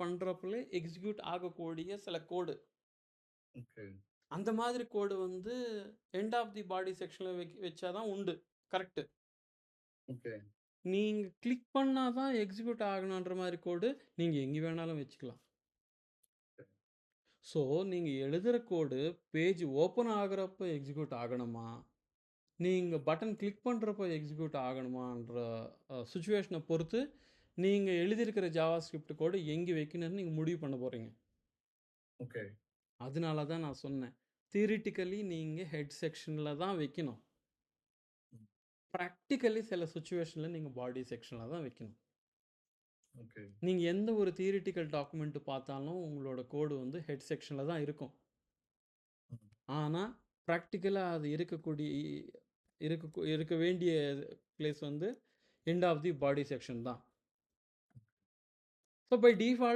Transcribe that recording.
பண்ணுறப்பலே execute ஆகக்கூடிய சில கோடு. Okay. அந்த மாதிரி கோடு வந்து எண்ட் ஆஃப் தி பாடி செக்ஷனில் வச்சா தான் உண்டு. கரெக்டு. ஓகே. நீங்கள் கிளிக் பண்ணால் தான் எக்ஸிக்யூட் ஆகணுன்ற மாதிரி கோடு நீங்கள் எங்கே வேணாலும் வச்சுக்கலாம். ஸோ நீங்கள் எழுதுகிற கோடு பேஜ் ஓப்பன் ஆகுறப்போ எக்ஸிக்யூட் ஆகணுமா, நீங்கள் பட்டன் கிளிக் பண்ணுறப்போ எக்ஸிக்யூட் ஆகணுமான்ற சுச்சுவேஷனை பொறுத்து நீங்கள் எழுதியிருக்கிற ஜாவா ஸ்கிரிப்ட் கோடு எங்கே வைக்கணும்னு நீங்கள் முடிவு பண்ண போகிறீங்க. ஓகே. அதனால தான் நான் சொன்னேன், தியரிட்டிக்கலி நீங்கள் ஹெட் செக்ஷனில் தான் வைக்கணும். ப்ராக்டிக்கலி சில சுச்சுவேஷனில் நீங்கள் பாடி செக்ஷனில் தான் வைக்கணும். ஓகே. நீங்கள் எந்த ஒரு தியரிட்டிக்கல் டாக்குமெண்ட் பார்த்தாலும் உங்களோட கோடு வந்து ஹெட் செக்ஷனில் தான் இருக்கும். ஆனால் ப்ராக்டிக்கலாக அது இருக்க வேண்டிய பிளேஸ் வந்து end of the body section தான். So by default